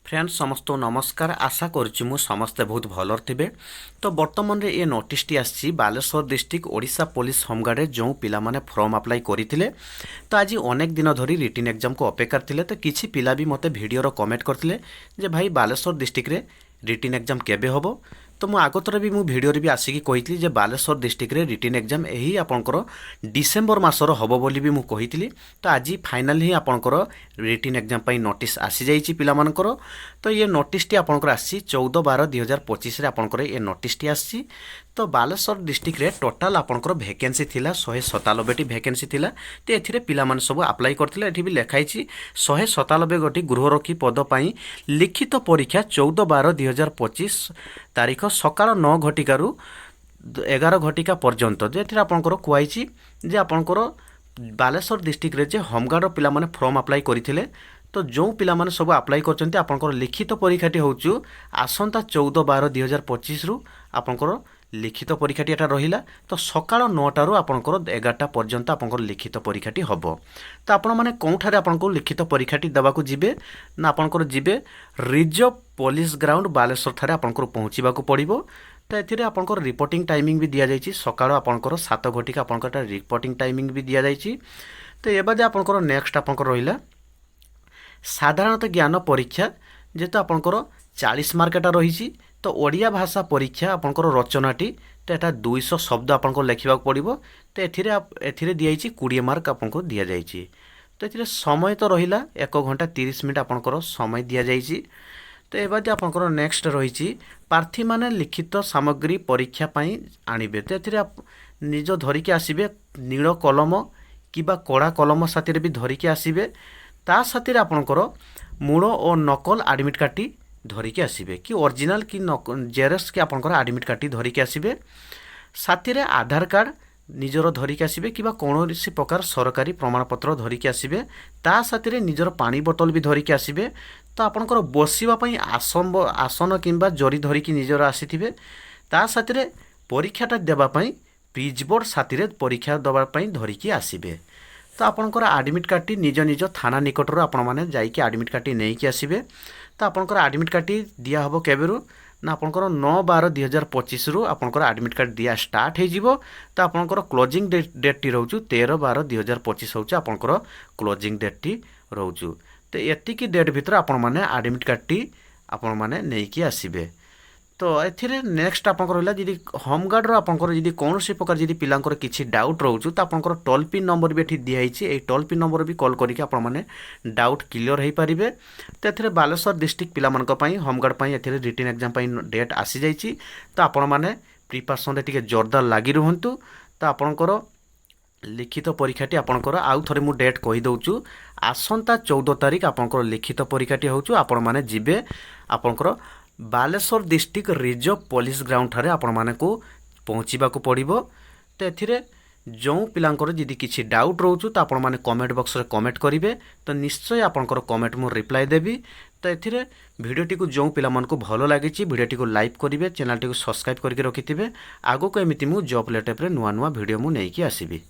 Friends समस्त नमस्कार। आशा करुच्ची मु समस्ते बहुत भलर थे। तो बर्तमान ये नोटिसटी आसी Baleshwar district Odisha police home guard जो पिला माने फॉर्म अप्लाई करते तो आज अनेक दिन धरी रिटन एग्जाम को अपेक्षा थे। तो किसी पिला भी मते वीडियो कमेंट करते जे भाई बालेश्वर डिस्ट्रिक्ट रे रिटन एग्जाम केबे होबो। तो मु आगतर भी मु वीडियो रे भी आसिकी कही जे बालेश्वर डिस्ट्रिक्ट रे रिटन एग्जाम यही आपंकर डिसेम्बर मासर हबो बोली भी मु कही। तो आज फाइनाल ही आपंकर रिटन एग्जाम पई नोटिस आसी जाइछि पिला मानकर। तो ये नोटिसटी आपंकर आसी 14/12/2025 रे आपंकर ये नोटिसटी आसी। तो बालेश्वर डिस्ट्रिक्ट रे टोटाल आपंकर वैकेंसी थिला 197टी वैकेंसी थिला। तो एथिरे पिला मान सब अप्लाई करथिले। एठी भी लिखाइछि 197 गोटी गृहरक्षी पद पई लिखित परीक्षा 14/12/2025 तारीख सकाळ 9 घटिकारु 11 घटिका पर्यंत जेथिरे आपंकर कुआइछि जे आपंकर बालेश्वर डिस्ट्रिक्ट रे जे होमगार्ड पिला माने फॉर्म अप्लाई करथिले। तो जो पिला माने सब अप्लाई करचंती आपंकर लिखित परीक्षाटी होउछु आसंता 14/12/2025 रु आपंकर लिखित परीक्षाटी एटा रहिला। तो सकाळ 9 रु आपंकर 11टा पर्यंत आपंकर लिखित परीक्षाटी हबो। तो आपण माने कोउठारे आपंकर लिखित परीक्षाटी देबा को जिबे ना आपंकर जिबे रिजर्व पुलिस ग्राउंड बालेश्वर थारे आपंकर पहुंचीबा को पड़िबो। तो एथिरे आपंकर रिपोर्टिंग टाइमिंग भी दिया जाइछि सकाळ आपंकर 7 घटिका आपंकर रिपोर्टिंग टाइमिंग भी दिया जाइछि। तो ए बादे आपंकर नेक्स्ट आपंकर रहिला साधारणतः ज्ञान परीक्षा जेतो आपंकर 40 मार्कटा रही। तो ओडिया भाषा परीक्षा आपंकर रचनाटी तो यहाँ 200 शब्द आपंकर लिखा पड़ो। तो एथिरे दिखाई 20 मार्क आपको दि जाइए। तो ये समय तो रहा 1 घंटा 30 मिनिट आपंकर समय दि जाइए। तो ये आपंकर नेक्स्ट रही प्रार्थी माने लिखित सामग्री परीक्षा पाई आणबे। तो ये निज धरिकी आसबे नील कलम कि कड़ा कलम साथी भी धरिकी आसबे। ता साथी आपंकर मूल और नकल एडमिट कार्ड धरिकी आसबे कि ओरिजिनल कि जेरक्स कि आपंकर एडमिट कार्ड धरिकी आसबे। साथी रे आधार कार्ड निजर धरिकी आसबे कि कौन प्रकार सरकारी प्रमाणपत्र धरिकी आसबे। ता साथी रे निजर पानी बोतल भी धरिकी आसबे। तो आपंकर बसिबा पई आसन किंबा जरी धरिकी निजर आसीथिबे। ता साथी रे परीक्षाटा देबा पई पिचबोर्ड साथी रे परीक्षा देबा पई धरिकी आसबे। तो आपंकर एडमिट कार्ड निज निज थाना निकटर आपण मैंने जाइए एडमिट कार्ड नहीं कि आसबे। तो आपंकर एडमिट कार्ड दिया हम केबेरु ना आपंकर 9/12/2025 रु आपंकर एडमिट कार्ड दिया स्टार्ट हो। तो आपंकर क्लोजिंग डेट टी रोचु 13/12/2025 होउछ आपंकर क्लोजिंग डेट टी रोचु। तो एतिकी डेट भितर आपण माने एडमिट कार्ड टी आपण माने नहीं कि आसबे। तो एथिरे नेक्स्ट आपंकर रहा जी होमगार्ड आपंकर जी कौन सी प्रकार जी पिलांकर किसी डाउट रोचु तो आपंकर टोल पिन नंबर भी ये दिखाई टोल पिन नंबर भी कॉल करके आपण माने डाउट क्लियर हो पारे। तो एथिरे बालेश्वर डिस्ट्रिक्ट पिलामानक पई होमगार्ड पई एथिरे रिटन एग्जाम पई डेट आसी जाइछि। तो आपण माने प्रिपरेशन रे टिके जोरदार लागि रहंतु। तो आपंकर लिखित परीक्षाटी आपंकर आउ थरे मु डेट कहि दउछु आसंता 14 तारिख आपंकर लिखित परीक्षाटी होउछु। आपण माने जिबे आपंकर Baleswar district reserve police ground ठारे आपण माने को पहुँचीबा को पड़िबो। तो एथिरे जो पिलांकर यदि किसी डाउट रोचु तो आपण माने कमेंट बॉक्स रे कमेंट करिवे। तो निश्चय आपंकर कमेंट मु रिप्लाई देबी। तो एथिरे भिडियोटी को जो पिला मन को भलो लागिछि भिडियोटी को लाइक करिवे चैनल टी को सब्सक्राइब करके रखिथिबे। आगो को एमिति मु जॉब लेटेप रे नुआ नुआ भिडियो मु नेकी आसीबी।